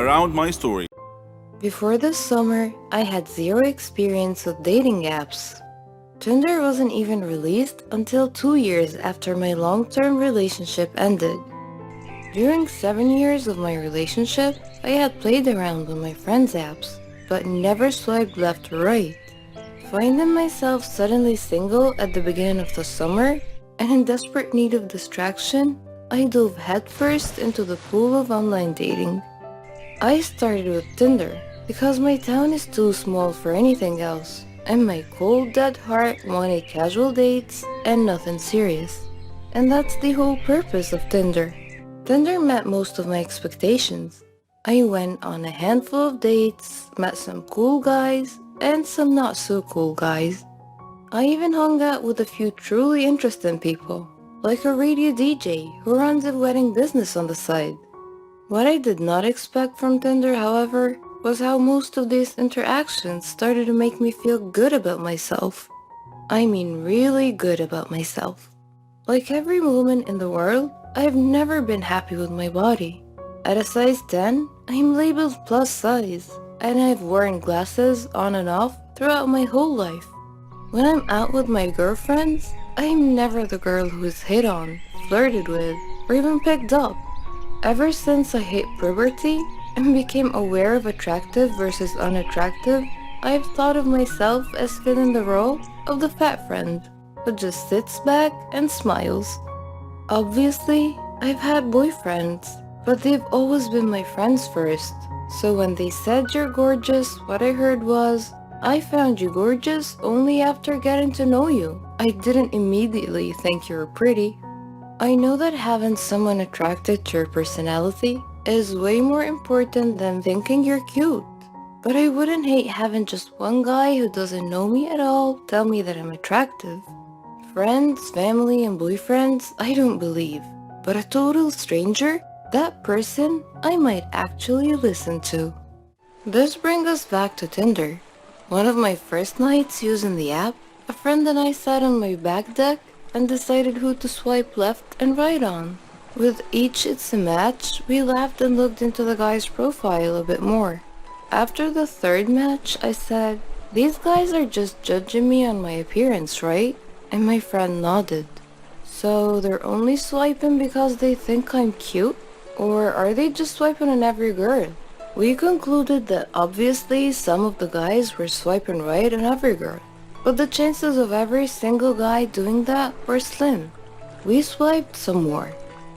around my story. Before this summer, I had zero experience with dating apps. Tinder wasn't even released until 2 years after my long-term relationship ended. During 7 years of my relationship, I had played around with my friends' apps, but never swiped left or right. Finding myself suddenly single at the beginning of the summer and in desperate need of distraction, I dove headfirst into the pool of online dating. I started with Tinder because my town is too small for anything else, and my cold dead heart wanted casual dates and nothing serious. And that's the whole purpose of Tinder. Tinder met most of my expectations. I went on a handful of dates, met some cool guys, and some not so cool guys. I even hung out with a few truly interesting people, like a radio DJ who runs a wedding business on the side. What I did not expect from Tinder, however, was how most of these interactions started to make me feel good about myself. I mean really good about myself. Like every woman in the world, I've never been happy with my body. At a size 10, I'm labeled plus size, and I've worn glasses on and off throughout my whole life. When I'm out with my girlfriends, I'm never the girl who is hit on, flirted with, or even picked up. Ever since I hit puberty and became aware of attractive versus unattractive, I've thought of myself as filling the role of the fat friend who just sits back and smiles. Obviously, I've had boyfriends, but they've always been my friends first. So when they said you're gorgeous, what I heard was, I found you gorgeous only after getting to know you. I didn't immediately think you were pretty. I know that having someone attracted to your personality is way more important than thinking you're cute. But I wouldn't hate having just one guy who doesn't know me at all tell me that I'm attractive. Friends, family, and boyfriends, I don't believe. But a total stranger, that person I might actually listen to. This brings us back to Tinder. One of my first nights using the app, a friend and I sat on my back deck and decided who to swipe left and right on. With each it's a match, we laughed and looked into the guy's profile a bit more. After the third match, I said, "These guys are just judging me on my appearance, right?" And my friend nodded. So they're only swiping because they think I'm cute? Or are they just swiping on every girl? We concluded that obviously some of the guys were swiping right on every girl, but the chances of every single guy doing that were slim. We swiped some more.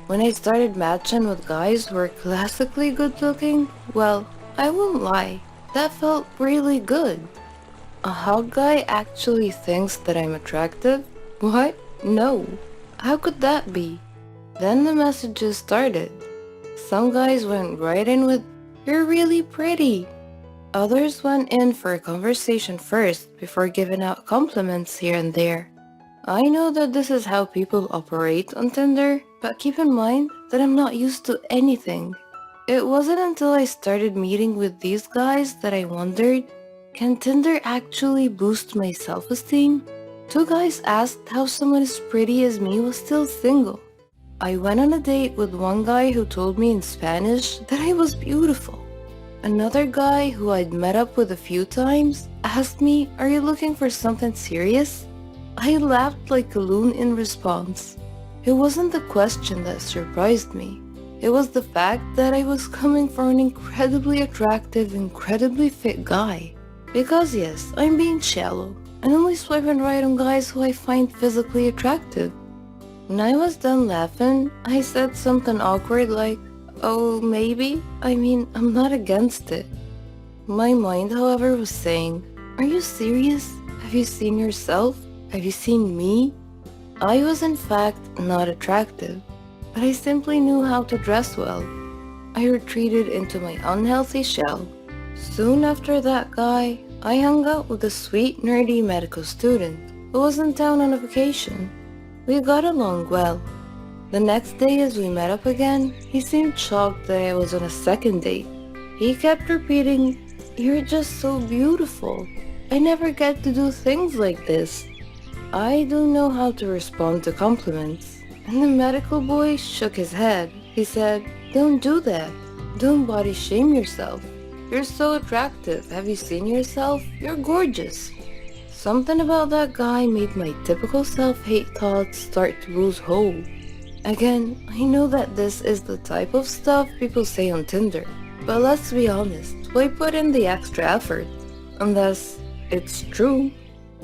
When I started matching with guys who were classically good looking, well, I won't lie, that felt really good. A hot guy actually thinks that I'm attractive? What? No. How could that be? Then the messages started. Some guys went right in with, "You're really pretty." Others went in for a conversation first before giving out compliments here and there. I know that this is how people operate on Tinder, but keep in mind that I'm not used to anything. It wasn't until I started meeting with these guys that I wondered, can Tinder actually boost my self-esteem? 2 guys asked how someone as pretty as me was still single. I went on a date with one guy who told me in Spanish that I was beautiful. Another guy who I'd met up with a few times asked me, "Are you looking for something serious?" I laughed like a loon in response. It wasn't the question that surprised me. It was the fact that I was coming from an incredibly attractive, incredibly fit guy. Because yes, I'm being shallow and only swiping right on guys who I find physically attractive. When I was done laughing, I said something awkward like, "Oh, maybe? I mean, I'm not against it." My mind, however, was saying, "Are you serious? Have you seen yourself? Have you seen me?" I was in fact not attractive, but I simply knew how to dress well. I retreated into my unhealthy shell. Soon after that guy, I hung out with a sweet, nerdy medical student who was in town on a vacation. We got along well. The next day as we met up again, he seemed shocked that I was on a second date. He kept repeating, "You're just so beautiful. I never get to do things like this." I don't know how to respond to compliments. And the medical boy shook his head. He said, "Don't do that. Don't body shame yourself. You're so attractive. Have you seen yourself? You're gorgeous. Something about that guy made my typical self-hate thoughts start to lose hold. Again, I know that this is the type of stuff people say on Tinder, but let's be honest, why put in the extra effort? Unless it's true.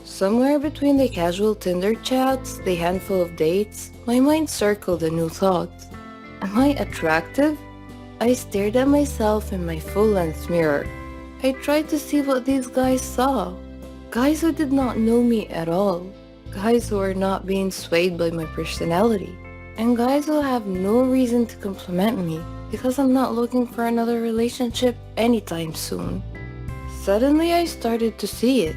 Somewhere between the casual Tinder chats, the handful of dates, my mind circled a new thought. Am I attractive? I stared at myself in my full-length mirror. I tried to see what these guys saw. Guys who did not know me at all. Guys who are not being swayed by my personality. And guys who have no reason to compliment me because I'm not looking for another relationship anytime soon. Suddenly I started to see it.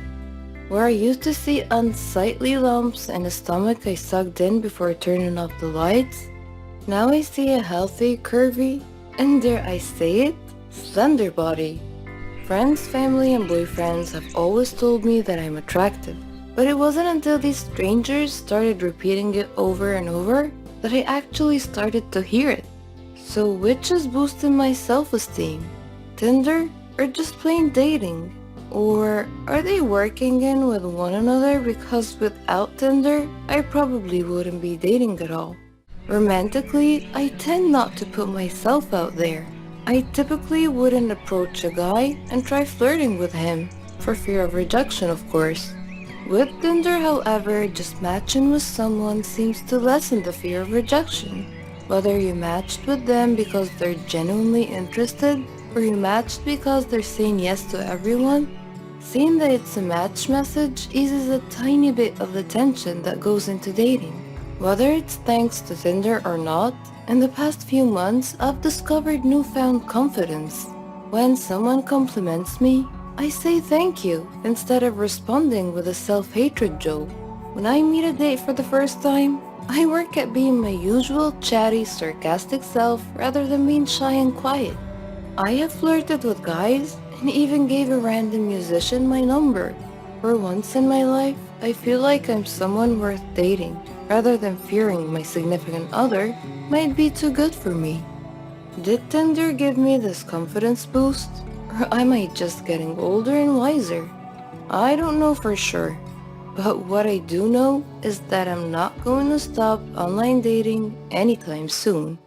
Where I used to see unsightly lumps and a stomach I sucked in before turning off the lights, now I see a healthy, curvy, and dare I say it, slender body. Friends, family, and boyfriends have always told me that I'm attractive, but it wasn't until these strangers started repeating it over and over that I actually started to hear it. So which is boosting my self-esteem? Tinder or just plain dating? Or are they working in with one another because without Tinder, I probably wouldn't be dating at all? Romantically, I tend not to put myself out there. I typically wouldn't approach a guy and try flirting with him, for fear of rejection of course. With Tinder, however, just matching with someone seems to lessen the fear of rejection. Whether you matched with them because they're genuinely interested, or you matched because they're saying yes to everyone, seeing that it's a match message eases a tiny bit of the tension that goes into dating. Whether it's thanks to Tinder or not, in the past few months I've discovered newfound confidence. When someone compliments me, I say thank you instead of responding with a self-hatred joke. When I meet a date for the first time, I work at being my usual chatty, sarcastic self rather than being shy and quiet. I have flirted with guys and even gave a random musician my number. For once in my life, I feel like I'm someone worth dating, rather than fearing my significant other might be too good for me. Did Tinder give me this confidence boost? Or am I just getting older and wiser? I don't know for sure. But what I do know is that I'm not going to stop online dating anytime soon.